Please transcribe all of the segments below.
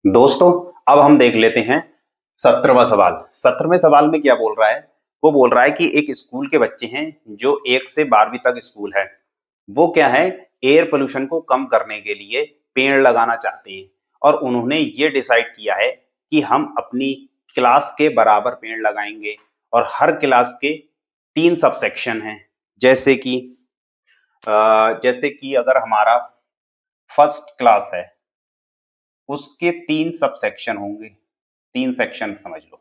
दोस्तों, अब हम देख लेते हैं 17वां सवाल। 17वें सवाल में क्या बोल रहा है? वो बोल रहा है कि एक स्कूल के बच्चे हैं जो 1 से 12वीं तक स्कूल है। वो क्या है, एयर पोल्यूशन को कम करने के लिए पेड़ लगाना चाहते हैं और उन्होंने ये डिसाइड किया है कि हम अपनी क्लास के बराबर पेड़ लगाएंगे और हर क्लास के 3 सब सेक्शन हैं। जैसे कि अगर हमारा फर्स्ट क्लास है, उसके 3 सब सेक्शन होंगे, 3 सेक्शन समझ लो।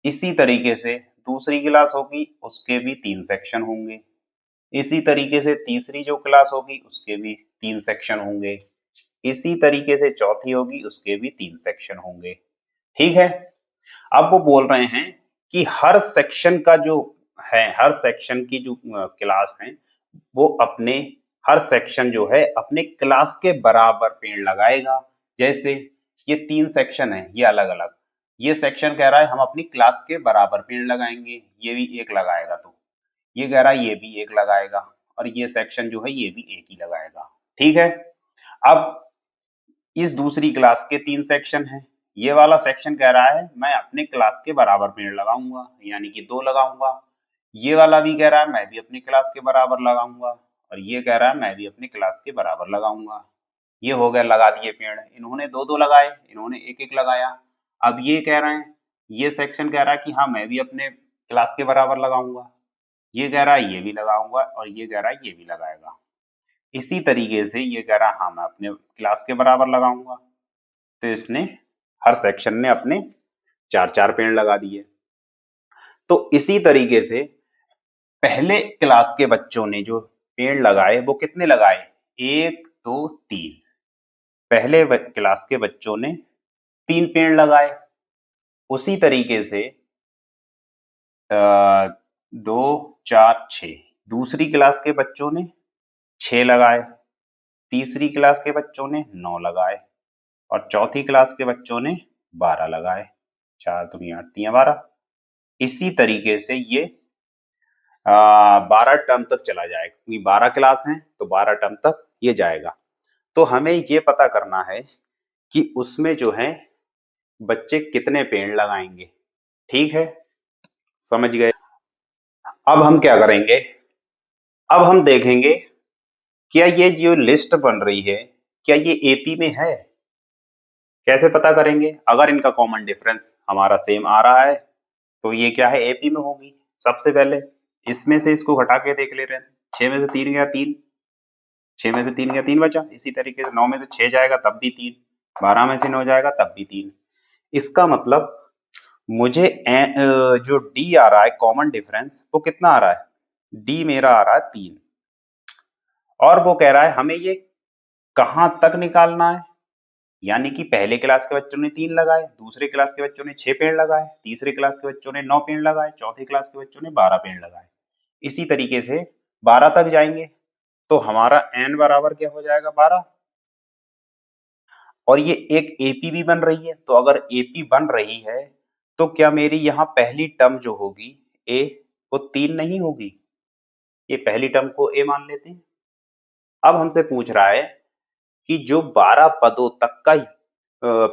इसी तरीके से दूसरी क्लास होगी, उसके भी 3 सेक्शन होंगे। इसी तरीके से तीसरी जो क्लास होगी, उसके भी 3 सेक्शन होंगे। इसी तरीके से चौथी होगी, उसके भी 3 सेक्शन होंगे। ठीक है? अब वो बोल रहे हैं कि हर सेक्शन का जो है, हर सेक्शन की जो क्लास है, वो अपने हर सेक्शन जो है अपने क्लास के बराबर पेड़ लगाएगा। जैसे ये 3 सेक्शन है, ये अलग-अलग। ये सेक्शन कह रहा है हम अपनी क्लास के बराबर पेड़ लगाएंगे, ये भी एक लगाएगा, तो ये कह रहा है ये भी एक लगाएगा और ये सेक्शन जो है ये भी एक ही लगाएगा। ठीक है? अब इस दूसरी क्लास के 3 सेक्शन हैं। ये वाला सेक्शन कह रहा है मैं अपने क्लास के बराबर पेड़ लगाऊंगा, यानी कि 2 लगाऊंगा। ये वाला भी कह रहा है मैं भी अपनी क्लास के बराबर लगाऊंगा और ये कह रहा है मैं भी अपनी क्लास के बराबर लगाऊंगा। ये हो गया, लगा दिए पेड़। इन्होंने 2-2 लगाए, इन्होंने 1-1 लगाया। अब ये कह रहे हैं, ये सेक्शन कह रहा है कि हाँ मैं भी अपने क्लास के बराबर लगाऊंगा। ये कह रहा है ये भी लगाऊंगा और ये कह रहा है ये भी लगाएगा। इसी तरीके से ये कह रहा है हाँ मैं अपने क्लास के बराबर लगाऊंगा। तो इसने हर सेक्शन ने अपने 4-4 पेड़ लगा दिए। तो इसी तरीके से पहले क्लास के बच्चों ने जो पेड़ लगाए वो कितने लगाए? 1, 2, 3। पहले क्लास के बच्चों ने 3 पेड़ लगाए। उसी तरीके से 2, 4, 6 दूसरी क्लास के बच्चों ने 6 लगाए। तीसरी क्लास के बच्चों ने 9 लगाए और चौथी क्लास के बच्चों ने 12 लगाए। 4 दूनी 8 तियां 12। इसी तरीके से ये 12 टर्म तक चला जाएगा, क्योंकि 12 क्लास हैं तो 12 टर्म तक ये जाएगा। तो हमें ये पता करना है कि उसमें जो है बच्चे कितने पेड़ लगाएंगे। ठीक है? समझ गए? अब हम क्या करेंगे? अब हम देखेंगे क्या ये जो लिस्ट बन रही है, क्या ये एपी में है? कैसे पता करेंगे? अगर इनका कॉमन डिफरेंस हमारा सेम आ रहा है तो ये क्या है, एपी में होगी। सबसे पहले इसमें से इसको घटा के देख ले रहे हैं। 6 में से 3 गया 3, 6 में से 3 गया 3 बचा। इसी तरीके से 9 में से 6 जाएगा तब भी 3, 12 में से 9 जाएगा तब भी 3। इसका मतलब मुझे जो डी आ रहा है कॉमन डिफरेंस, वो कितना आ रहा है? डी मेरा आ रहा है 3। और वो कह रहा है हमें ये कहाँ तक निकालना है, यानी कि पहले क्लास के बच्चों ने 3 लगाए, दूसरे क्लास के बच्चों ने 6 पेड़ लगाए, तीसरे क्लास के बच्चों ने 9 पेड़ लगाए, चौथी क्लास के बच्चों ने 12 पेड़ लगाए। इसी तरीके से 12 तक जाएंगे तो हमारा n बराबर क्या हो जाएगा? 12। और ये एक एपी भी बन रही है, तो अगर एपी बन रही है तो क्या मेरी यहाँ पहली टर्म जो होगी ए, वो 3 नहीं होगी? ये पहली टर्म को ए मान लेते हैं। अब हमसे पूछ रहा है कि जो 12 पदों तक का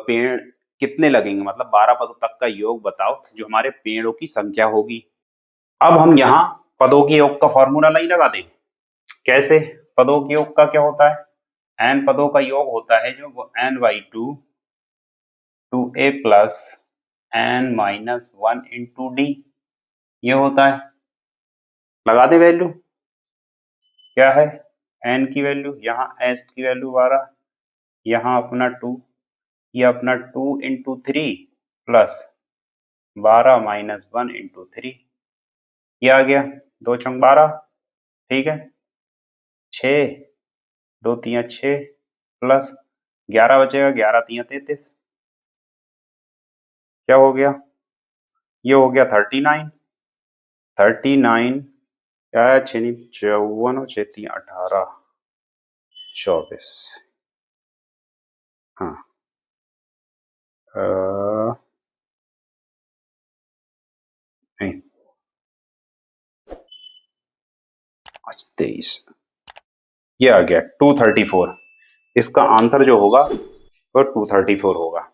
पेड़ कितने लगेंगे, मतलब 12 पदों तक का योग बताओ जो हमारे पेड़ों की संख्या होगी। अब हम यहाँ पदों के योग का फॉर्मूला नहीं लगा दें? कैसे? पदों के योग का क्या होता है? n पदों का योग होता है जो वो n/2 2a plus n-1 into D, ये होता है। लगा दे वैल्यू, क्या है n की वैल्यू, यहाँ s की वैल्यू 12, यहाँ अपना 2, ये अपना 2 इंटू 3 प्लस 12 माइनस 1 इंटू 3, ये आ गया 2 छंग 12। ठीक है? 6, 2 तियां 6 प्लस 11 बचेगा, 11 तियां 33। क्या हो गया? ये हो गया 39। 39 क्या है? 6 54 और 6 3 18 24। हाँ, नहीं, आज 23, ये आ गया 234। इसका आंसर जो होगा तो 234 होगा।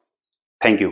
Thank you.